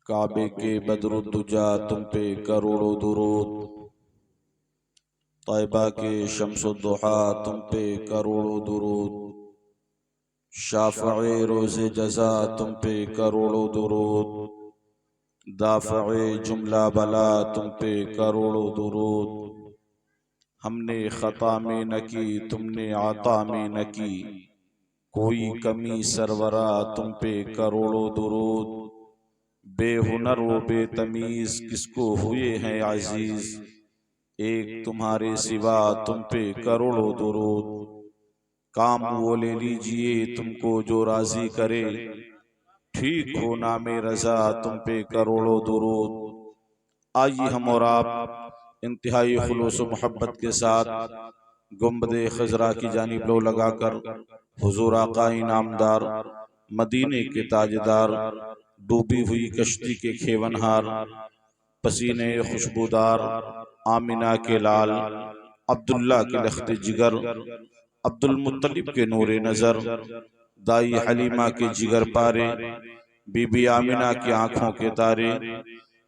काबे के बदरुद्दुजा तुम पे करोड़ों दुरूद, तैबा के शम्सुद्दुहा तुम पे करोड़ों दुरूद, शाफ़ए रोज़े जज़ा तुम पे करोड़ों दुरूद, दाफ़ए जुमला बला तुम पे करोड़ों दुरूद। हमने ख़ता में न की तुमने आता में न की, कोई कमी सरवरा तुम पे करोड़ों दुरूद। बेहुनर व बेतमीज़ किसको हुए हैं अजीज़, एक तुम्हारे सिवा तुम पे करोड़ों दुरूद। काम वो ले लीजिए तुमको जो राजी करे, ठीक हो नामे रजा तुम पे करोड़ों दुरूद। आइए हम और आप इंतहाई खुलूस व मोहब्बत के साथ गुंबदे खजरा की जानिब लो लगाकर हुजूर आका इनामदार मदीने के ताजदार, डूबी हुई कश्ती के खेवनहार, पसीने खुशबूदार आमिना के लाल, अब्दुल्ला के लख्त जिगर, अब्दुल मुत्तलिब के नूरे नजर, दाई हलीमा के जिगर पारे, बीबी आमिना की आंखों के तारे,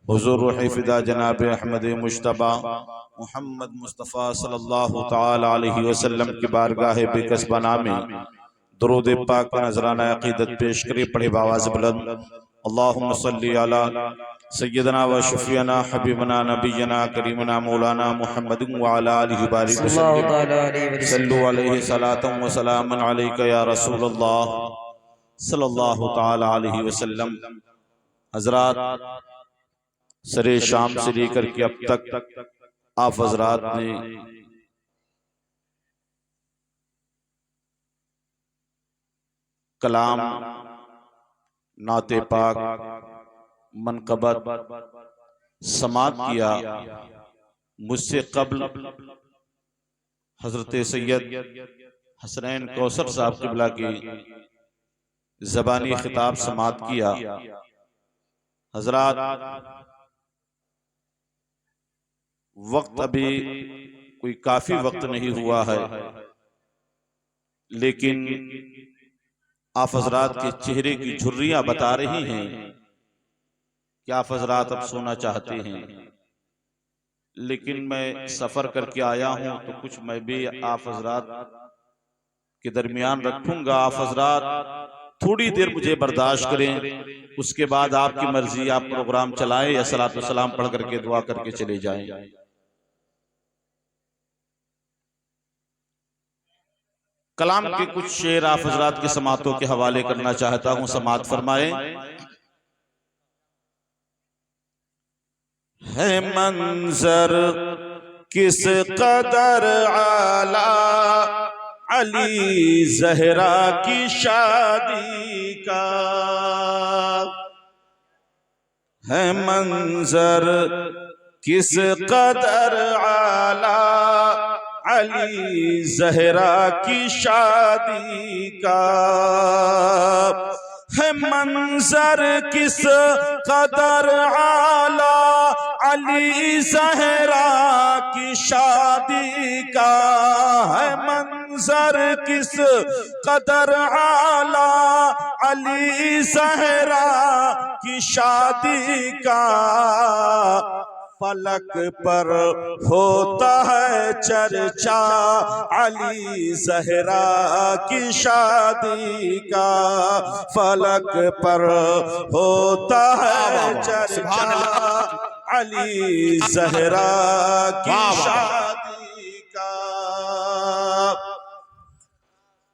हुजूर रूह फिदा जनाब अहमद मुश्तबा मोहम्मद मुस्तफ़ा सल्लल्लाहु ताला अलैहि वसल्लम की बारगाह बेकसबना में दुरूद पाक का नजराना अकीदत पेश करे। पढ़े बावाज़ बुलंद, अल्लाहुम्मा सल्ली अला सय्यदना व शफीना हबीबना नबीना करीमना मौलाना मुहम्मदिन व अला आलिहि बारिक वसल्लम, सल्लु अलैहि सलातन व सलामन अलैका या रसूलल्लाह सल्लल्लाहु ताला अलैहि वसल्लम। हजरात, सरे शाम से लेकर के अब तक आप हजरात ने कलाम, नाते पाक, मनकबत समात किया। मुझसे कब्ल हजरत सैयद हसनैन कौसर साहब क़िबला की ज़बानी खिताब समात किया। हजरात, वक्त अभी कोई काफी वक्त नहीं हुआ है, लेकिन आप हजरात के चेहरे की झुर्रियां बता रही हैं कि आप हजरात अब सोना चाहते हैं। लेकिन मैं सफर करके आया हूं तो कुछ मैं भी आप हजरात के दरमियान रखूंगा। आप हजरात थोड़ी देर मुझे बर्दाश्त करें, उसके बाद आपकी मर्जी, आप प्रोग्राम चलाएं या सलातो सलाम पढ़ करके दुआ करके चले जाएं। कलाम के कुछ शेर आप हजरात के समातों के हवाले करना चाहता हूं, समात फरमाए। है मंजर किस कदर आला अली जहरा की शादी का, है मंजर किस कदर आला अली जहरा की शादी का, है मंजर किस कदर आला अली जहरा की शादी का, है मंजर किस कदर आला अली जहरा की शादी का। फलक पर होता है चर्चा अली जहरा की शादी का, फलक पर होता है चर्चा अली जहरा की शादी का।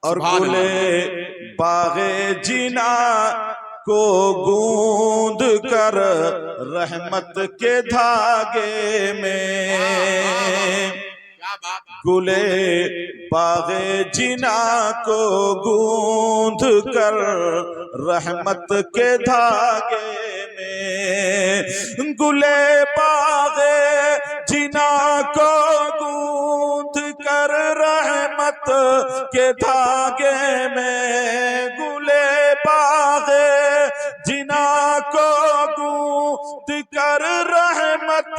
और गुले बागे जिना को गूंद कर रहमत के धागे में, गुले बागे जिना को गूंद कर रहमत के धागे में, गुले बागे जिना को गूंद कर रहमत के धागे में, गुले बागे जिना को गूंद कर रहमत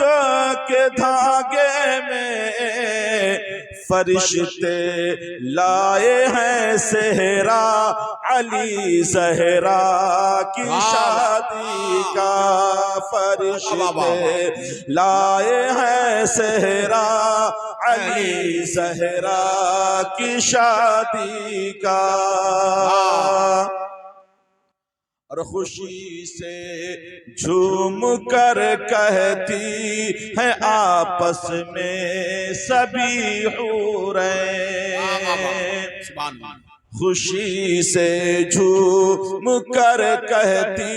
के धागे में। फरिश्ते लाए हैं सेहरा अली ज़हरा की शादी का। फरिश्ते लाए हैं सेहरा अली ज़हरा की शादी का। और खुशी से झूम कर कहती है आपस में सभी हूरें। खुशी से झूम कर कहती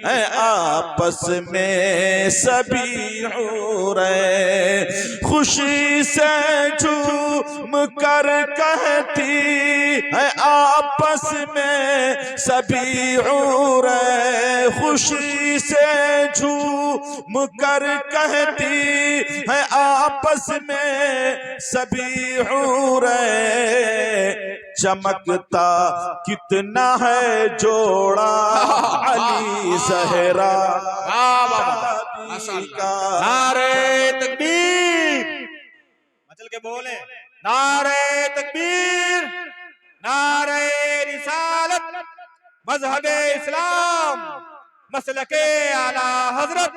है आपस में सभी हूरें। खुशी से झूम कर कहती है आपस में सभी हूरें। खुशी से झूम कर कहती है आपस में सभी हूरें। चमकता कितना है जोड़ा अली ज़हरा शादी का। नारे तकबीर, मचल के बोले नारे तकबीर, नारे रिसालत, मजहबे इस्लाम, मसलके आला हजरत,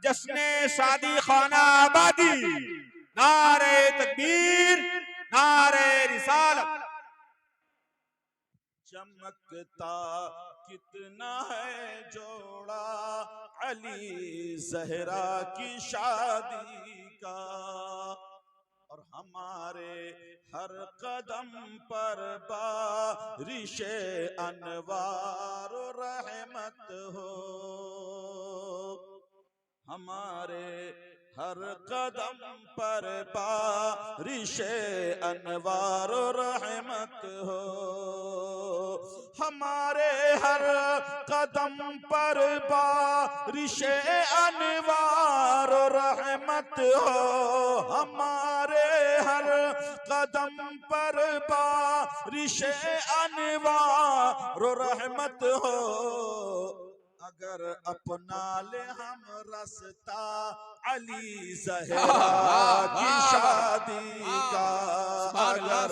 जश्ने शादी खाना आबादी। नारे तकबीर, नारे रिसालत। चमकता कितना है जोड़ा अली ज़हरा की शादी का। और हमारे हर कदम पर बारिशे अनवार रहमत हो। हमारे हर कदम पर बारिशे अनवार रहमत हो। हमारे हर कदम पर बारिशे अनवार रहमत हो। हमारे हर कदम पर बारिशे अनवार रहमत हो। अगर अपना ले हम रास्ता अली ज़हरा की शादी का। अगर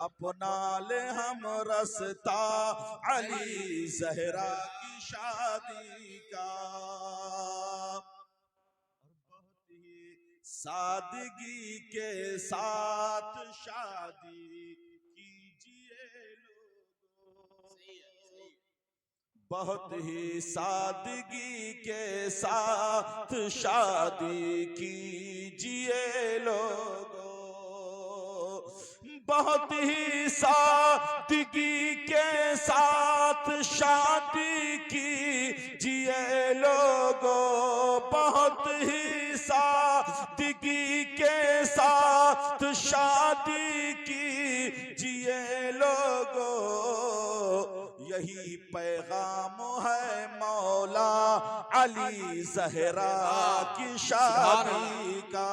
अपना ले हम रास्ता अली ज़हरा की शादी का। बहुत ही सादगी के साथ शादी कीजिए लोगों। बहुत ही सादगी के साथ शादी कीजिए लोगों। बहुत ही सादगी के साथ शादी कीजिए लोगों। बहुत ही सादगी के साथ शादी कीजिए लोगों। यही पैगाम है मौला अली ज़हरा की शादी का।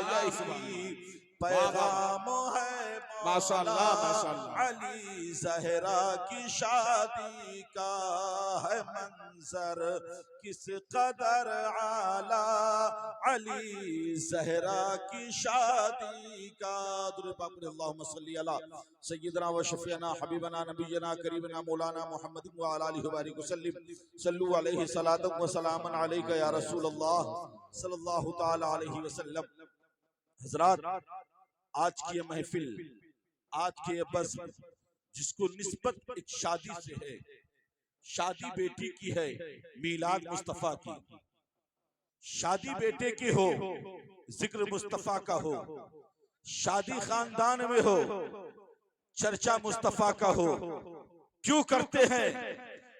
यही पैगाम है मौला अली ज़हरा की शादी का। है मंजर किस कदर आला अली ज़हरा की शादी का। दुरूद पाक पढ़ें अल्लाहुम्मा सल्ली अला सय्यिदना व शफीअना हबीबना नबीना करीबना मौलाना मुहम्मद व अला आलिहि व बारिक वसल्लम। सल्लु अलैहि सलातन व सलामन अलैका या रसूल अल्लाह सल्लल्लाहु तआला अलैहि वसल्लम। हज़रात, आज की ये महफिल, आज की ये बज़्म जिसको निस्बत एक शादी से है, शादी बेटी की है, मीलाद मुस्तफा की। शादी बेटे की हो, जिक्र मुस्तफा का हो। शादी खानदान में हो, चर्चा मुस्तफा का हो। क्यों करते हैं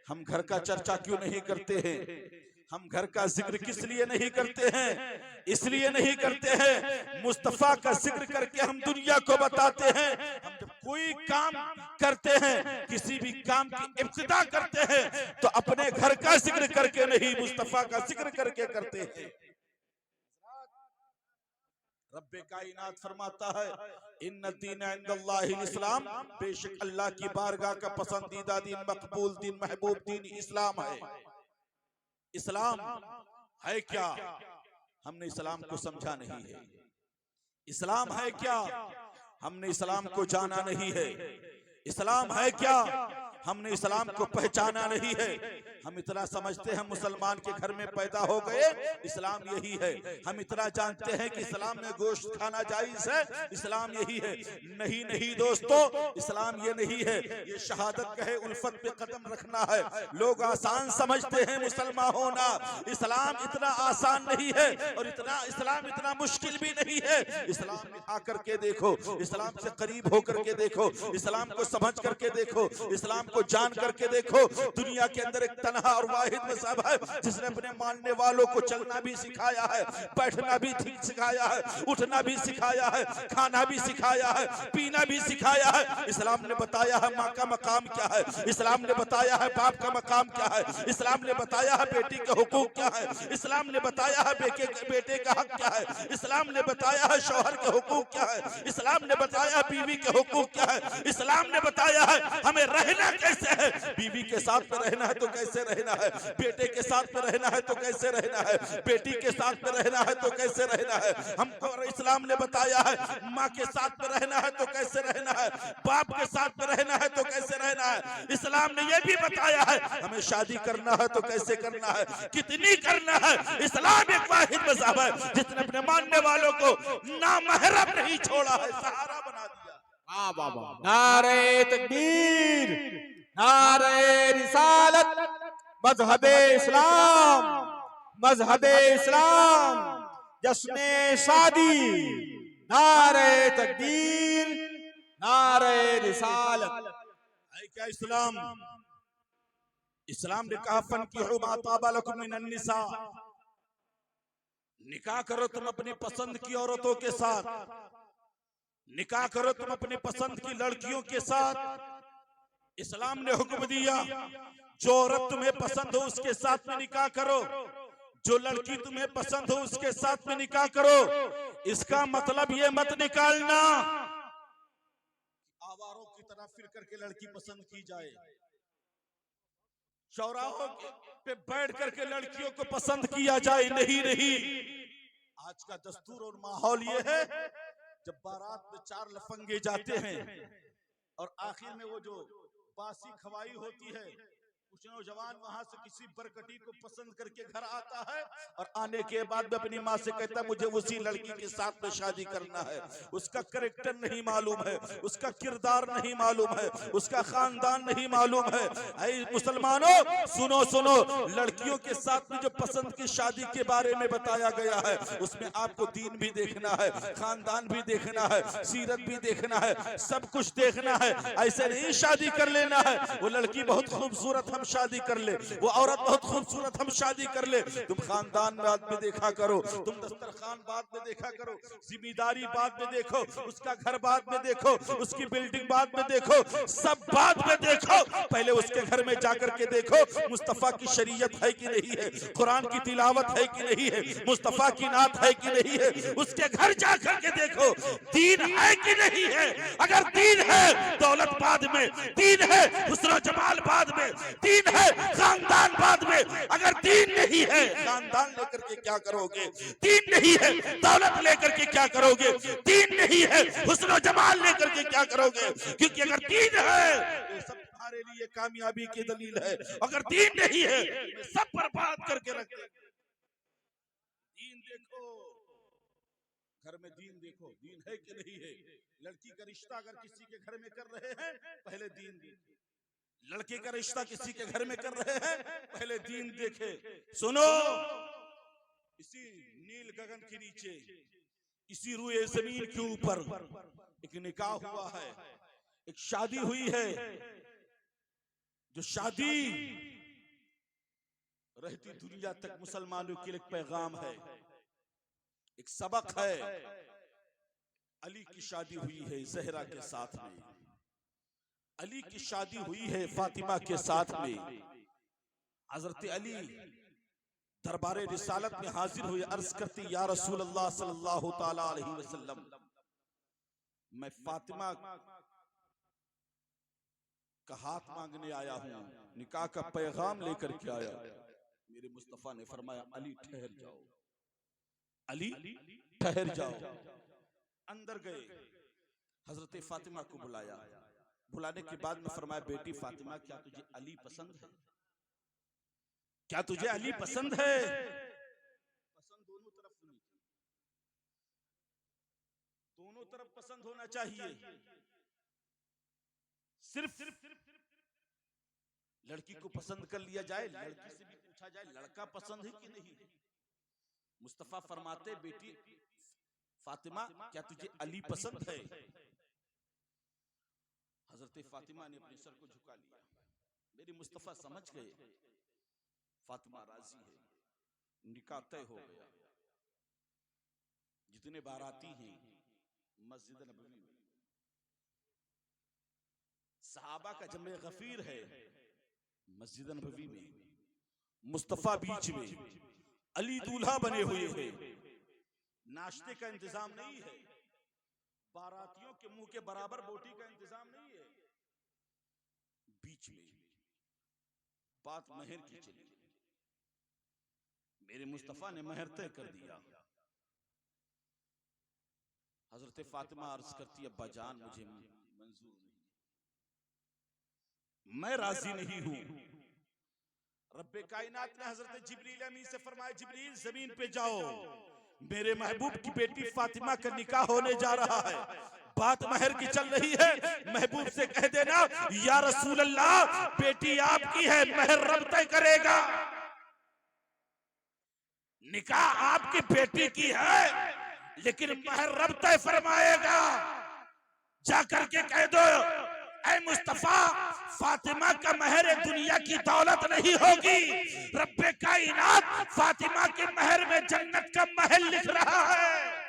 हम? घर का चर्चा क्यों नहीं करते हैं? हम घर का जिक्र किस लिए नहीं करते हैं? इसलिए नहीं करते हैं मुस्तफा का जिक्र करके हम दुनिया को बताते हैं। हम जब कोई काम करते हैं, किसी भी काम की इब्तिदा करते हैं, तो अपने घर का जिक्र करके नहीं, मुस्तफा का जिक्र करके करते हैं। रब्बे कायनात फरमाता है इन्न दीन इंदल्लाहिल इस्लाम, बेशक अल्लाह की बारगाह का पसंदीदा दीन, मकबूल दीन, महबूब दीन इस्लाम है। इस्लाम है क्या? हमने इस्लाम को समझा नहीं है। इस्लाम है क्या? हमने इस्लाम को जाना नहीं है। इस्लाम है क्या, हमने इस्लाम को पहचाना नहीं है। हम इतना समझते हैं मुसलमान के घर में पैदा हो गए, इस्लाम यही है। हम इतना जानते हैं कि इस्लाम में गोश्त खाना जायज है, इस्लाम यही है। नहीं नहीं दोस्तों, इस्लाम ये नहीं है। ये शहादत कहे उल्फत पे कदम रखना है। लोग आसान समझते हैं मुसलमान होना, इस्लाम इतना आसान नहीं है और इस्लाम इतना मुश्किल भी नहीं है। इस्लाम में आकर के देखो, इस्लाम से करीब होकर के देखो, इस्लाम को समझ करके देखो, इस्लाम को जान करके देखो। दुनिया के अंदर एक तन्हा और वाहिद मज़हब है जिसने अपने मानने वालों को चलना भी सिखाया है, बैठना भी ठीक सिखाया है, उठना भी सिखाया है, खाना भी सिखाया है, पीना भी सिखाया है। इस्लाम ने बताया है माँ का मकाम क्या है, इस्लाम ने बताया है बाप का मकाम क्या है, इस्लाम ने बताया है बेटी के हुकूक क्या है, इस्लाम ने बताया है बेटे का हक क्या है, इस्लाम ने बताया है शौहर के हुकूक क्या है, इस्लाम ने बताया है बीवी के हुकूक क्या है, इस्लाम ने बताया है हमें रहना कैसे है। बीवी के साथ में रहना है तो कैसे रहना है, बेटे के साथ में रहना है तो कैसे रहना है, बेटी के साथ में रहना है तो कैसे रहना है। हमको इस्लाम ने बताया है माँ के साथ में रहना है तो कैसे रहना है, बाप के साथ में रहना है तो कैसे रहना है। इस्लाम ने यह भी बताया है हमें शादी करना है तो कैसे करना है, कितनी करना है। इस्लाम एक वाहिद मज़हब है जिसने अपने मानने वालों को नामहरम नहीं छोड़ा है, सहारा बना दिया। नारे तकबीर, नारे रिसालत, मजहबे इस्लाम, मजहबे इस्लाम, जश्ने शादी। नारे तकबीर, नारे रिसालत। है क्या इस्लाम? इस्लाम ने कहा फनकिहू मा ताबा लकुम मिनन निसा, निकाह करो तुम अपनी पसंद की औरतों के साथ, निकाह करो तुम अपनी पसंद की लड़कियों के साथ। इस्लाम ने हुक्म दिया जो औरत तुम्हें पसंद हो उसके साथ में निकाह करो, जो लड़की तुम्हें पसंद हो उसके साथ में निकाह करो। इसका मतलब ये मत निकालना आवारों की तरह फिर करके लड़की पसंद की जाए, चौराहों पे बैठ करके लड़कियों को पसंद किया जाए। नहीं नहीं, आज का दस्तूर और माहौल ये है जब बारात में 4 लफंगे जाते हैं और आखिर में वो जो बासी खवाई होती है, कुछ नौजवान वहां से किसी बरकटी को पसंद करके घर आता है और आने के बाद में अपनी माँ से कहता है मुझे उसी लड़की के साथ में शादी करना है। उसका कैरेक्टर नहीं मालूम है, उसका किरदार नहीं मालूम है, उसका खानदान नहीं मालूम है। ऐ मुसलमानों सुनो सुनो, लड़कियों के साथ में जो पसंद की शादी के बारे में बताया गया है उसमें आपको दीन भी देखना है, खानदान भी देखना है, सीरत भी देखना है, सब कुछ देखना है। ऐसे नहीं शादी कर लेना है वो लड़की बहुत खूबसूरत हम शादी कर ले, वो औरत बहुत खूबसूरत हम शादी कर ले। तुम खानदान बाद में देखा करो, तुम दस्तरखान बाद में देखा करो, जिम्मेदारी बाद में देखो, उसका घर बाद में देखो, उसकी बिल्डिंग बाद में देखो, सब बाद में देखो। पहले उसके घर में जाकर के देखो मुस्तफा की शरीयत है कि नहीं है, कुरान की तिलावत है कि नहीं है, मुस्तफा की नात है कि नहीं है। उसके घर जाकर के देखो दीन है कि नहीं है। अगर दीन है दौलत बाद में, दीन है हुस्न जमाल बाद में, दीन है खानदान बाद में। अगर दीन नहीं है खानदान लेकर के क्या करोगे, दीन नहीं है दौलत लेकर के क्या करोगे, दीन नहीं है हुस्न जमाल लेकर के क्या करोगे। क्योंकि अगर दीन है तो सब तुम्हारे लिए कामयाबी की दलील है, अगर दीन नहीं है सब बर्बाद करके रख दे। दीन देखो, घर में दीन देखो, दीन है कि नहीं है। लड़की का रिश्ता अगर किसी के घर में कर रहे हैं पहले दीन देखो, लड़के का रिश्ता किसी के घर में कर रहे हैं पहले दीन देखे। सुनो, इसी नील गगन के नीचे, इसी रुए जमीन के ऊपर एक निकाह हुआ है, एक शादी हुई है। जो शादी रहती दुनिया तक मुसलमानों के लिए एक पैगाम है, एक सबक है। अली की शादी हुई है ज़हरा के साथ में, अली की शादी हुई है फातिमा के साथ में। हजरत अली दरबारे रिसालत में हाजिर हुए, अर्ज करती या रसूल अल्लाह सल्लल्लाहु ताला अलैहि वसल्लम, मैं फातिमा का हाथ मांगने आया हूँ, निकाह का पैगाम लेकर के आया। मेरे मुस्तफा ने फरमाया अली ठहर जाओ, अली ठहर जाओ। अंदर गए, हजरत फातिमा को बुलाया। बुलाने के बाद में फरमाया, बेटी फातिमा, क्या तुझे अली पसंद है? क्या तुझे अली पसंद है? पसंद दोनों तरफ होनी चाहिए, दोनों तरफ पसंद होना चाहिए। सिर्फ लड़की को पसंद कर लिया जाए, लड़की से भी पूछा जाए लड़का पसंद है कि नहीं। मुस्तफा फरमाते, बेटी फातिमा, क्या तुझे अली पसंद है? हजरत फातिमा ने अपने सर को झुका लिया। मेरी मुस्तफा समझ गए फातिमा राजी है, निकाह तय हो गया। जितने बाराती हैं मस्जिद नबवी में, सहाबा का जमे गफीर है मस्जिद नबवी में, मुस्तफा बीच में, अली दूल्हा बने हुए हैं। नाश्ते का इंतजाम नहीं है, बारातियों के मुंह के बराबर बोटी का इंतजाम नहीं है। बीच में बात महर की चली। मेरे मुस्तफा ने महर तय कर दिया। हजरत फातिमा अर्ज करती, अब्बा जान मुझे मंजूर नहीं, मैं राजी नहीं हूं। रब्बे कायनात ने हजरत जिब्रील अमीन से फरमाया, जिब्रील जमीन पे जाओ, मेरे महबूब की बेटी फातिमा का निकाह होने जा रहा है, बात महर की चल रही है। महबूब से कह देना, या रसूल अल्लाह, बेटी आपकी है, महर रब तय करेगा। निकाह आपकी बेटी की है, लेकिन महर रब तय फरमाएगा। जाकर के कह दो, ऐ मुस्तफा, फातिमा का महर दुनिया की दौलत नहीं होगी, रब्बे कायनात फातिमा के महर में जन्नत का महल लिख रहा है।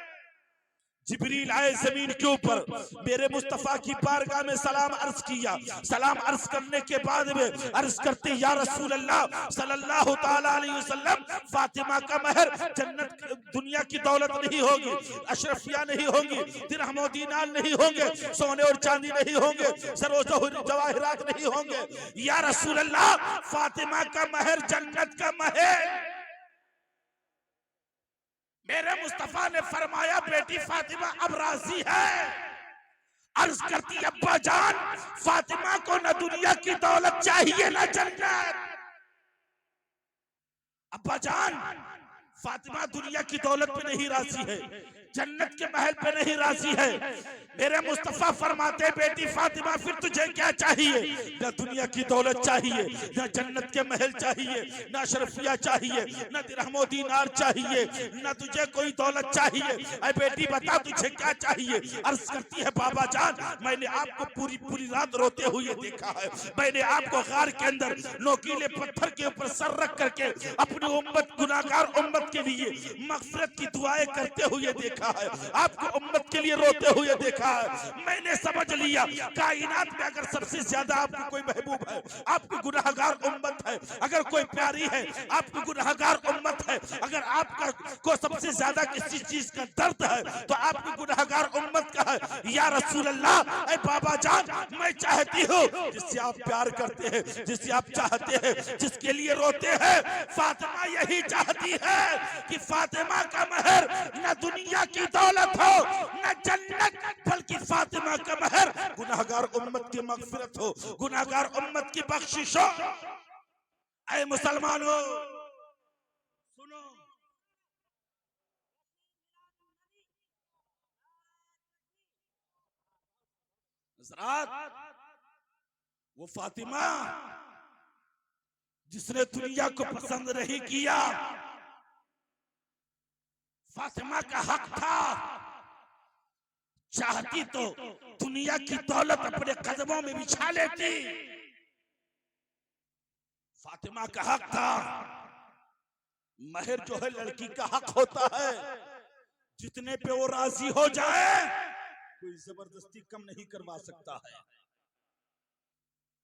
जिब्रील आए जमीन के ऊपर, मेरे मुस्तफा की बारगाह में सलाम अर्ज किया। सलाम अर्ज करने के बाद में अर्ज करते, या रसूल अल्लाह सल्लल्लाहु ताला अलैहि वसल्लम, फातिमा का महर जन्नत दुनिया की दौलत नहीं होगी, अशरफिया नहीं होंगी, दिरहम और दीनार नहीं होंगे, सोने और चांदी नहीं होंगे, जवाहिरात नहीं होंगे। या रसूल अल्लाह, फातिमा का महर जन्नत का महल। मेरे मुस्तफा ने फरमाया, बेटी फातिमा अब राजी है। अर्ज करती, अब्बा जान, फातिमा को न दुनिया की दौलत चाहिए न जन्नत। अब्बा जान, फातिमा दुनिया की दौलत पे नहीं राजी है, जन्नत के महल पे नहीं राजी है। मेरे मुस्तफा फरमाते, बेटी फातिमा, फिर तुझे क्या चाहिए? न दुनिया की दौलत चाहिए, न जन्नत के महल चाहिए, न शरफिया चाहिए, न दिरहमो दीनार चाहिए, न तुझे कोई दौलत चाहिए। ऐ बेटी बता, तुझे क्या चाहिए? अर्ज करती है, बाबा जान, मैंने आपको पूरी पूरी रात रोते हुए देखा है। मैंने आपको गार के अंदर नोकीले पत्थर के ऊपर सर रख करके अपनी उम्मत, गुनाहगार उम्मत के लिए मगफिरत की दुआएं करते हुए देखा है। आपको उम्मत के लिए रोते हुए देखा है। मैंने समझ लिया, कायनात में अगर सबसे ज्यादा आपको कोई महबूब है, आपकी गुनाहगार उम्मत है। अगर कोई प्यारी है, आपकी गुनाहगार उम्मत है। अगर आपका को सबसे ज्यादा किसी चीज का दर्द है, तो आपकी गुनाहगार उम्मत का है। या रसूल अल्लाह, ऐ बाबा जान, मैं चाहती हूँ जिससे आप प्यार करते हैं, जिससे आप चाहते हैं, जिसके लिए रोते हैं, फातिमा यही चाहती है कि फातिमा का महर न दुनिया की दौलत हो, न जन्नत, बल्कि फातिमा का महर गुनाहगार उम्मत की मगफिरत हो, गुनाहगार उम्मत की बख्शिश हो। ऐ मुसलमानों सुनो, वो फातिमा जिसने दुनिया को पसंद नहीं किया, फातिमा का हक था, चाहती तो दुनिया की दौलत अपने कदमों में बिछा लेती। फातिमा का हक था। महर जो है लड़की का हक होता है, जितने पे वो राजी हो जाए, कोई जबरदस्ती कम नहीं करवा सकता है।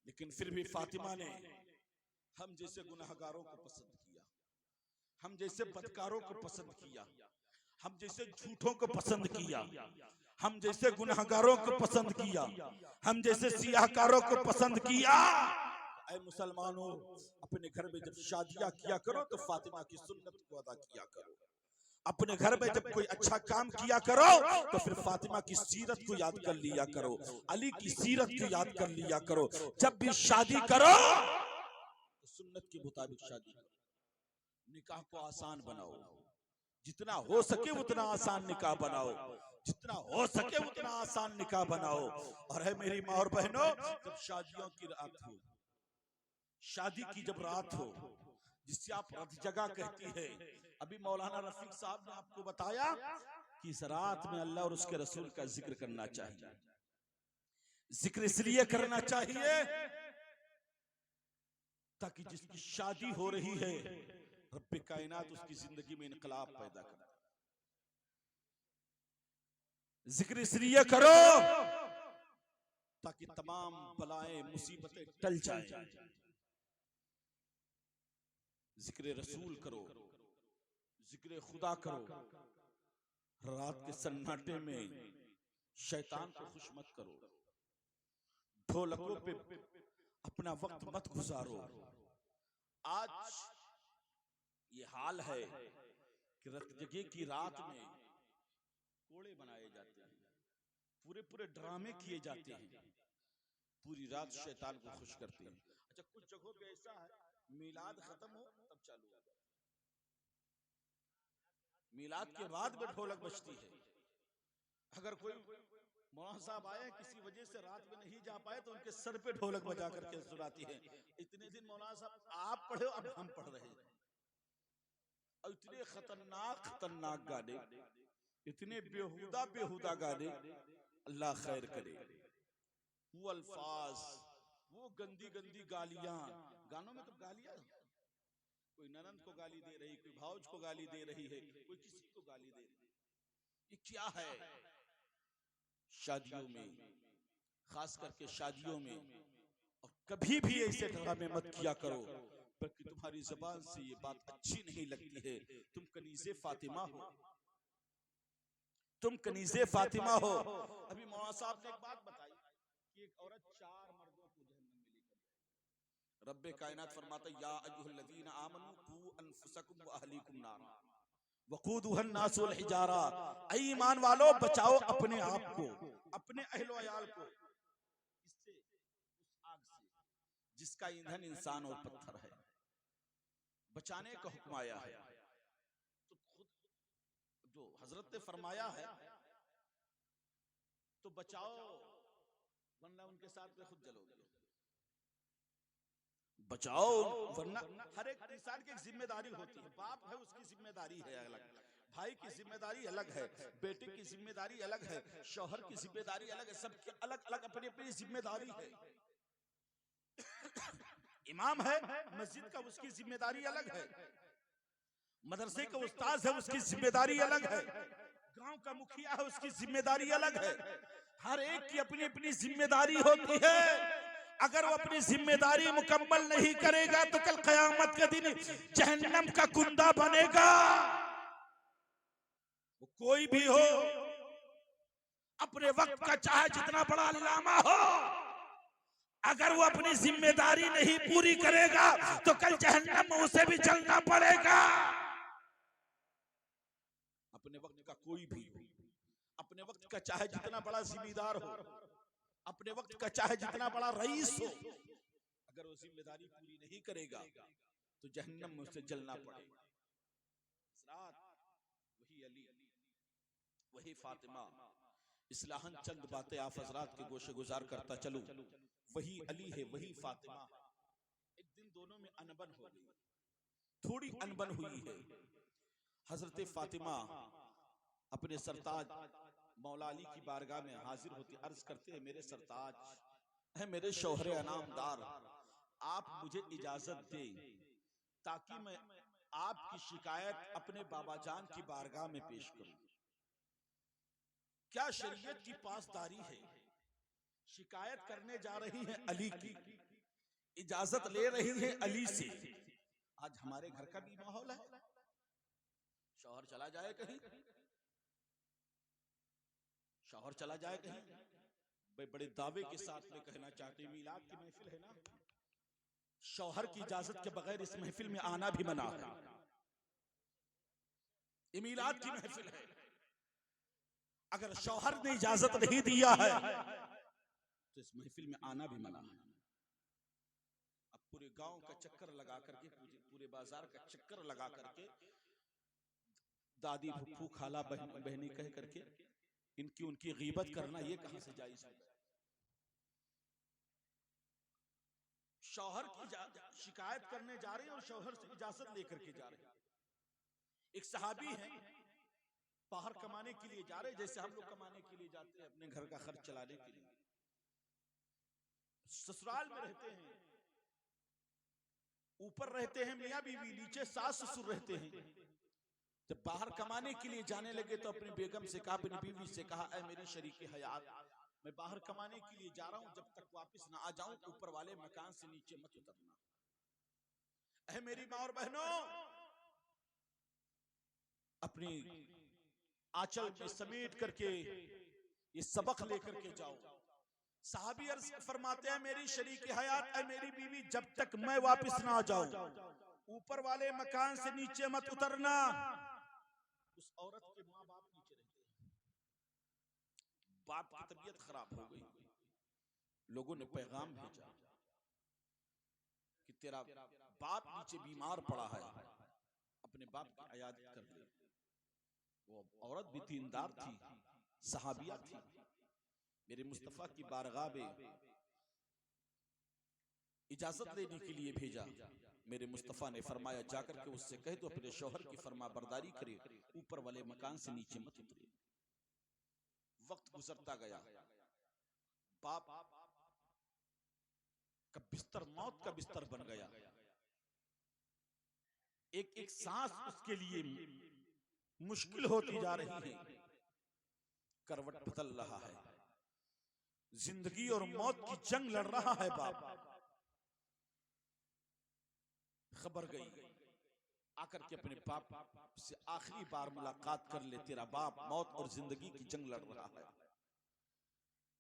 लेकिन फिर भी फातिमा ने हम जैसे गुनाहगारों को पसंद किया, हम जैसे बदकारों को पसंद किया, हम जैसे झूठों को पसंद किया, हम जैसे गुनाहगारों को पसंद किया, हम जैसे सियाहकारों को पसंद किया। ऐ मुसलमानों, अपने घर में जब शादियां किया करो तो फातिमा की सुन्नत को अदा किया करो। अपने घर में जब कोई अच्छा काम किया करो तो फिर फातिमा की सीरत को याद कर लिया करो, अली की सीरत को याद कर लिया करो। जब भी शादी करो तो सुन्नत के मुताबिक शादी करो, निकाह को आसान बनाओ, जितना हो सके उतना आसान निकाह बनाओ, जितना हो सके उतना आसान निकाह बनाओ। और है मेरी माँ और बहनों, जब शादियों की रात हो, शादी की जब रात हो, जिससे आप रत जगह कहती है, अभी मौलाना रफीक साहब ने आपको बताया कि इस रात में अल्लाह और उसके रसूल का जिक्र करना चाहिए। जिक्र इसलिए करना चाहिए ताकि जिसकी शादी हो रही है, रब्बे कायनात उसकी जिंदगी में इनकलाब पैदा करे। जिक्र इसलिए करो ताकि तमाम बलाएं मुसीबतें टल जाएं। जिक्र रसूल करो, जिक्र खुदा करो। रात के सन्नाटे में शैतान को खुश मत करो, ढोलकों पे अपना वक्त मत गुजारो। आज ये हाल है कि रत जगह की रात में कोड़े बनाए जाते हैं, पूरे पूरे ड्रामे किए जाते हैं, पूरी रात शैतान को खुश करते हैं। अच्छा, कुछ जगहों पे ऐसा है, मिलाद खत्म हो तब चालू हो, मिलाद के बाद में ढोलक बजती है। अगर कोई मौलाना साहब आए किसी वजह से रात में नहीं जा पाए तो उनके सर पे ढोलक बजा करके सुनाती है। इतने दिन मौलाना साहब आप पढ़े, अब हम पढ़ रहे हैं। और इतने खतरनाक खतरनाक गाने, इतने बेहुदा बेहुदा गाने, अल्लाह खैर करे। वो अल्फाज, वो गंदी गंदी गालियां, गानों में तो गालियां, कोई ननंद को गाली दे रही, कोई भाउज को गाली दे रही है, कोई किसी को गाली दे रही है। ये क्या है? शादियों में, खास करके शादियों में, और कभी भी ऐसे ड्रामे मत किया करो, बल्कि तुम्हारी जबान से ये बात अच्छी नहीं लगती है। तुम कनीज़े फातिमा हो, तुम कनीज़े फातिमा हो। अभी मौलाना साहब ने एक बात बताई कि एक औरत 4 मर्दों को जहन्नम में लेकर जाएगी। रब्बे कायनात फरमाता, या अय्युहल्लज़ीना आमनू कू अनफुसकुम व अहलीकुम नारा वक़ूदुहन नास वल हिजारा। ऐ ईमान वालों, बचाओ अपने आप को, अपने अहलो अयाल को, इससे, उस आग से जिसका ईंधन इंसान और पत्थर है। बचाने का हुक्म आया है तो खुद जो हजरत ने फरमाया है तो बचाओ, वरना उनके साथ में खुद जलोगे। बचाओ, वरना हर एक इंसान की एक जिम्मेदारी होती है। बाप है, उसकी जिम्मेदारी है अलग, भाई की जिम्मेदारी अलग है, बेटे की जिम्मेदारी अलग है, शौहर की जिम्मेदारी अलग है, सबकी अलग अलग अपनी अपनी जिम्मेदारी है। इमाम है मस्जिद का, उसकी जिम्मेदारी अलग है, मदरसे का उस्ताद है, उसकी जिम्मेदारी अलग है, गांव का मुखिया है, उसकी जिम्मेदारी अलग है। हर एक की अपनी अपनी जिम्मेदारी होती है। अगर वो अपनी जिम्मेदारी मुकम्मल नहीं करेगा तो कल कयामत के दिन जहन्नम का कुंदा बनेगा। वो कोई भी हो, अपने वक्त का चाहे जितना बड़ा अल्लामा हो, अगर वो अपनी जिम्मेदारी नहीं पूरी करेगा तो कल जहन्नम में उसे भी चलना पड़ेगा। अपने वक्त का कोई भी, अपने वक्त का चाहे जितना बड़ा जिम्मेदार हो, अपने वक्त का चाहे जितना बड़ा रईस हो, अगर वो जिम्मेदारी पूरी नहीं करेगा तो जहन्नम में उसे जलना पड़ेगा। वही अली, वही फातिमा, इस्लाहन चंद बातें आप हजरात के गोशे गुजार करता चलूं। वही अली है, वही फातिमा है। एक दिन दोनों में अनबन हो गई, थोड़ी अनबन हुई है। हजरत फातिमा अपने सरताज मौला अली की बारगाह में हाजिर होती, अर्ज करते हैं, मेरे सरताज है, मेरे शौहरे अनामदार, आप मुझे इजाजत दें ताकि मैं आपकी शिकायत अपने बाबा जान की बारगाह में पेश करूं। क्या शरीयत की पासदारी है, शिकायत करने जा रही है अली की, इजाजत ले रही है अली से। आज हमारे घर का भी माहौल है, शौहर चला जाए कहीं, शौहर चला जाए कहीं, बड़े दावे के साथ में कहना चाहते हैं, मिलाद की महफिल है ना, शौहर की इजाजत के बगैर इस महफिल में आना भी मना है। ये मीलाद की महफिल है। अगर शौहर ने इजाजत नहीं दिया है तो इस महफिल में आना भी मना है। अब पूरे गांव का चक्कर लगा करके, पूरे बाजार का चक्कर लगा करके, दादी फूफू खाला बहनी कह करके इनकी उनकी गीबत करना, ये कहां से जायज है? शौहर की शिकायत करने जा रहे हैं और शौहर से इजाजत लेकर के जा रहे हैं। एक सहाबी है, बाहर कमाने के लिए जा रहे हैं, जैसे हम लोग कमाने के लिए जाते हैं अपने घर का खर्च चलाने के लिए। ससुराल में रहते हैं, ऊपर रहते हैं मियां बीवी, नीचे सास ससुर रहते हैं। जब बाहर कमाने के लिए जाने लगे तो अपनी बेगम से कहा, अपनी बीवी से कहा, ऐ मेरी शरीके हयात, मैं बाहर कमाने के लिए जा रहा हूं, जब तक वापस ना आ जाऊं तो ऊपर वाले मकान से नीचे मत उतरना। ऐ मेरी मां और बहनों, अपनी आंचल में समेट करके ये सबक लेकर के जाओ। साहबी अर्ज फरमाते हैं, मेरी शरीके हयात, ऐ मेरी बीवी, जब तक मैं वापस ना आ जाऊं ऊपर वाले मकान से नीचे मत उतरना। उस औरत के माँ बाप नीचे रहते हैं, बाप की तबीयत खराब हो गई, लोगों ने पैगाम भेजा कि तेरा बाप नीचे बीमार पड़ा है, अपने बाप की इयादत कर ले। वो औरत भी दीनदार थी, सहाबिया थी, मेरे मुस्तफा की बारगाह में इजाजत लेने के लिए भेजा। मेरे मुस्तफा ने फरमाया, जाकर के उससे कह दो अपने शौहर की फरमा बरदारी करे, ऊपर वाले मकान से नीचे मत उतरे। वक्त गुजरता गया, बाप का बिस्तर मौत का बिस्तर बन गया। एक एक सांस उसके लिए मुश्किल होती जा रही है, करवट बदल रहा है, जिंदगी और मौत की जंग लड़ रहा है बाप। खबर गई, आकर के अपने बाप से आखिरी बार मुलाकात कर ले, तेरा बाप मौत और जिंदगी की जंग लड़ रहा है।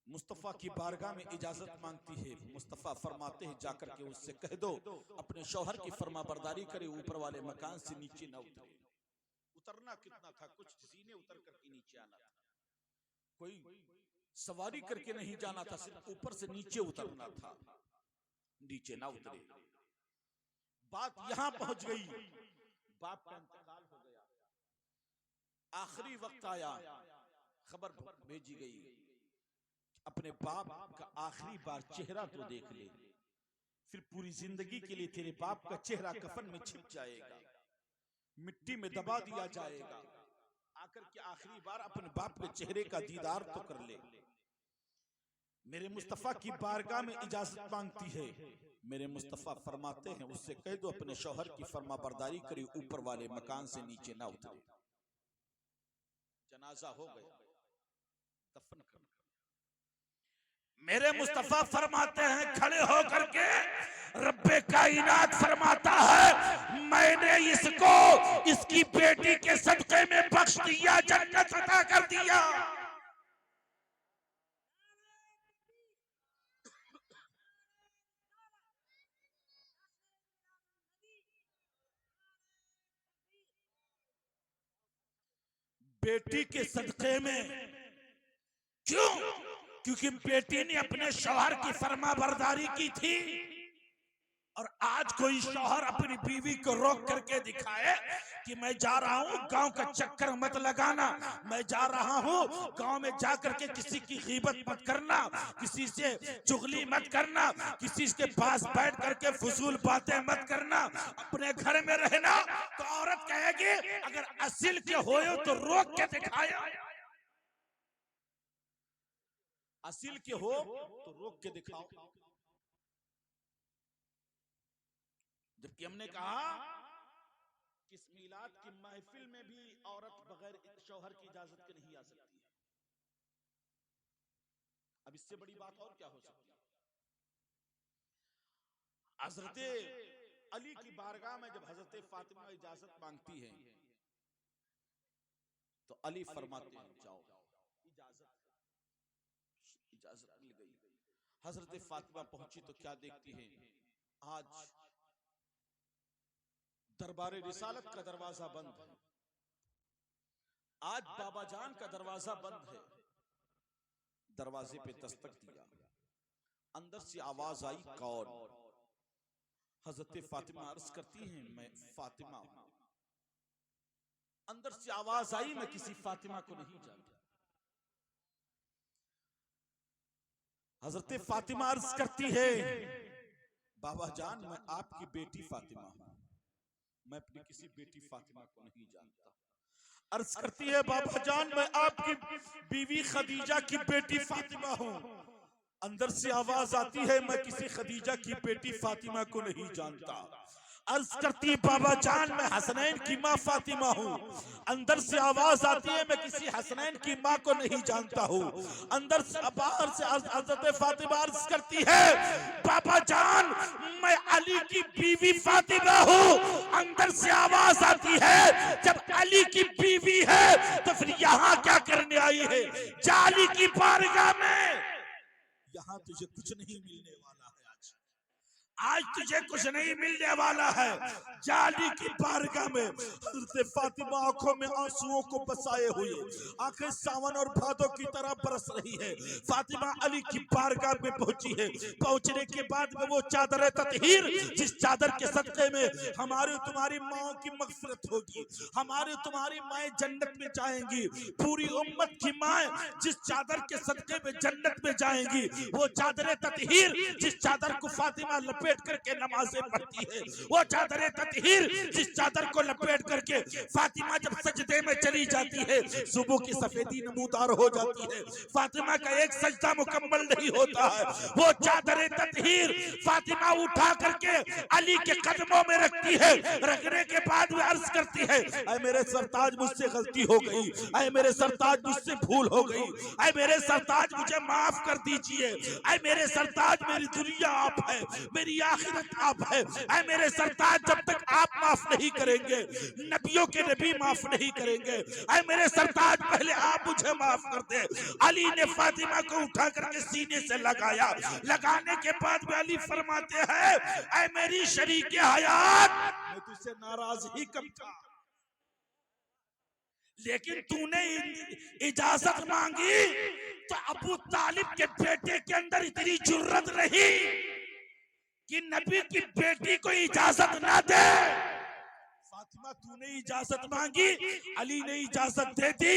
मुस्तफा की बारगाह में इजाजत मांगती है। मुस्तफा फरमाते हैं, जाकर के उससे कह दो अपने शौहर की फरमा बरदारी करे, ऊपर वाले मकान से नीचे न उतरे। उतरना कितना था, कुछ सीने उतर करके नीचे आना था, कोई सवारी करके नहीं जाना था, सिर्फ ऊपर से नीचे उतरना था, नीचे ना उतरे। बात यहां पहुंच गई, बाप का इंतकाल हो गया, आखिरी वक्त आया, खबर भेजी गई, अपने बाप का आखिरी बार चेहरा तो देख ले, फिर पूरी जिंदगी के लिए तेरे बाप का चेहरा कफन में छिप जाएगा, मिट्टी में दबा दिया जाएगा। आकर के आखिरी बार अपने बाप के चेहरे का दीदार तो कर ले। मेरे मुस्तफा की बारगाह में इजाजत मांगती है। मेरे मुस्तफा फरमाते हैं, उससे कह दो अपने शौहर की फरमा बरदारी करे, ऊपर वाले मकान से नीचे ना उतरे। जनाजा हो गया, दफन कर। मेरे मुस्तफा फरमाते हैं, खड़े होकर के रब्बे कायनात फरमाता है, मैंने इसको इसकी बेटी के सदके में बख्श दिया, जन्नत अता कर दिया। बेटी के सदके में क्यों? क्योंकि बेटी ने अपने शौहर की फरमा बरदारी की थी। और आज कोई शौहर अपनी बीवी को रोक करके दिखाए कि मैं जा रहा हूं, गांव का चक्कर मत लगाना, मैं जा रहा हूं, गांव में जाकर के किसी की गीबत मत करना, किसी से चुगली मत करना, किसी के पास बैठ करके फजूल बातें मत करना, अपने घर में रहना, तो औरत कहेगी अगर असिल के होए तो रोक के दिखाया, असिल के हो तो रोक के दिखाओ। जबकि हमने कहा कि इस मीलाद की महफिल में भी औरत बगैर शौहर की इजाजत के नहीं आ सकती है। अब इससे बड़ी बात और क्या हो सकती है? हजरत अली की बारगाह में जब हजरत फातिमा इजाजत मांगती है तो अली फरमाते हैं, जाओ, इजाजत मिल गई। हजरत फातिमा पहुंची तो क्या देखती है, आज दरबारे रिसालत का दरवाजा बंद है, आज बाबा जान का दरवाजा बंद है, दरवाजे पे दस्तक दिया, अंदर से आवाज आई, कौन? हजरत फातिमा अर्ज करती हैं, मैं फातिमा हूं। अंदर से आवाज आई, मैं किसी फातिमा को नहीं जानता। हजरत फातिमा अर्ज करती है, बाबा जान मैं आपकी बेटी फातिमा हूं, मैं अपनी किसी बेटी फातिमा को नहीं जानता। अर्ज करती है, बाबा जान मैं आपकी बीवी खदीजा की बेटी फातिमा हूं। अंदर से आवाज आती है, मैं किसी खदीजा की बेटी फातिमा को नहीं जानता। अर्ज करती है, बाबा जान मैं हसनैन की माँ फातिमा हूँ। अंदर से आवाज आती है, मैं किसी हसनैन की माँ को नहीं जानता हूँ। अंदर से बाहर से हजरत फातिमा अर्ज करती है, बाबा जान मैं अली की बीवी फातिमा हूँ। अंदर से आवाज आती है, जब अली की बीवी है तो फिर यहाँ क्या करने आई है? जाली की बारगाह में। यहाँ तुझे कुछ नहीं मिलने वाला है, आज तुझे कुछ नहीं मिलने वाला है। जाली की बारगाह में हज़रत फातिमा आंखों में आंसुओं को बसाए हुए, आंखें सावन और भादों की तरह बरस रही है। फातिमा अली की बारगाह में पहुंची है। पहुंचने के बाद में वो चादर ततहीर, जिस चादर के सदके में हमारी तुम्हारी माओ की मग़फ़िरत होगी, हमारी तुम्हारी माएं जन्नत में जाएंगी, पूरी उम्मत की माएं जिस चादर के सदके में जन्नत में जाएंगी, वो चादर ततहीर जिस चादर को फातिमा लपेट करके नमाजें पढ़ती है, वो चादर ततहीर जिस चादर को लपेट करके फातिमा जब सजदे में चली जाती है, सुबह की सफेदी नमूदार हो जाती है। फातिमा का एक सजदा मुकम्मल नहीं होता है। वो चादर ततहीर फातिमा उठा करके अली के कदमों में रखती है। रखने के बाद वो अर्ज करती है, ऐ मेरे सरताज मुझसे गलती हो गई, ऐ मेरे सरताज मुझसे भूल हो गई, ऐ मेरे सरताज मुझे माफ कर दीजिए, ऐ मेरे सरताज मेरी दुनिया आप है, मेरी आखिरत आप है। ऐ मेरे सरताज जब तक आप माफ नहीं करेंगे, नबियों के नबी माफ नहीं करेंगे। ऐ मेरे सरताज पहले आप मुझे माफ कर दे। अली ने फातिमा को उठा करके सीने से लगाया। लगाने के बाद में अली फरमाते हैं, ऐ मेरी शरीके हयात, मैं तुझसे नाराज ही कब था, लेकिन तूने इजाजत मांगी तो अबू तालिब के बेटे के अंदर इतनी जुर्रत रही कि नबी की बेटी को इजाजत ना दे। फातिमा तूने इजाजत मांगी, अली ने इजाजत दे दी,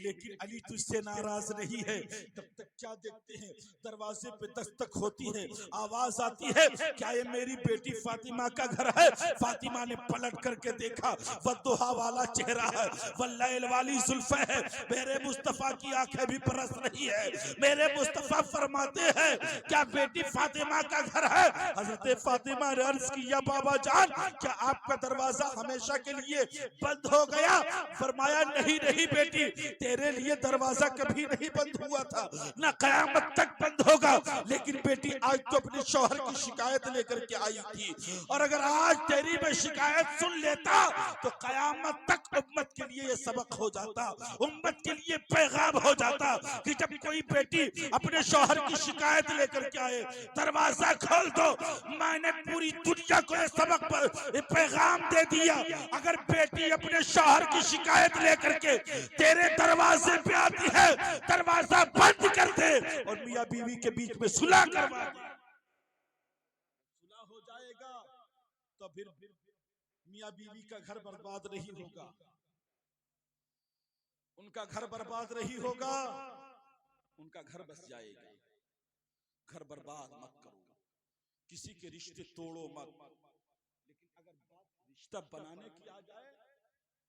लेकिन अली तुझसे नाराज नहीं है। तब तक क्या देखते हैं, दरवाजे पे दस्तक होती है, आवाज आती है, क्या ये मेरी बेटी फातिमा का घर है? फातिमा ने पलट करके देखा, वद्दुहा वाला चेहरा है, वल्लैल वाली जुल्फे है, मेरे मुस्तफा की आंखें भी बरस रही है। मेरे मुस्तफा फरमाते हैं, क्या बेटी फातिमा का घर है? हजरत फातिमा ने अर्ज किया, बाबा जान क्या आपका दरवाजा हमेशा के लिए बंद हो गया? फरमाया, नहीं नहीं बेटी, तेरे लिए दरवाजा कभी नहीं बंद हुआ था, ना कयामत तक बंद होगा। लेकिन बेटी आज तो अपने शौहर की शिकायत लेकर के आई थी, और अगर आज तेरी मैं शिकायत सुन लेता तो कयामत तक उम्मत के लिए ये सबक हो जाता, उम्मत के लिए पैगाम हो जाता कि जब कोई बेटी अपने शौहर की शिकायत लेकर के आए, दरवाजा खोल दो। मैंने पूरी दुनिया को ये सबक पैगाम दे दिया, अगर बेटी अपने शौहर की शिकायत लेकर के तेरे दरवाजे पे आती है, दरवाजा बंद कर दे और मियां बीवी के बीच में सुलह करवा दे। सुलह हो जाएगा तो फिर मियां बीवी का घर बर्बाद नहीं होगा, उनका घर बर्बाद नहीं होगा, उनका घर बस जाएगा। घर बर्बाद मत करो, किसी के रिश्ते तोड़ो मत, लेकिन अगर बात रिश्ता बनाने की आ जाए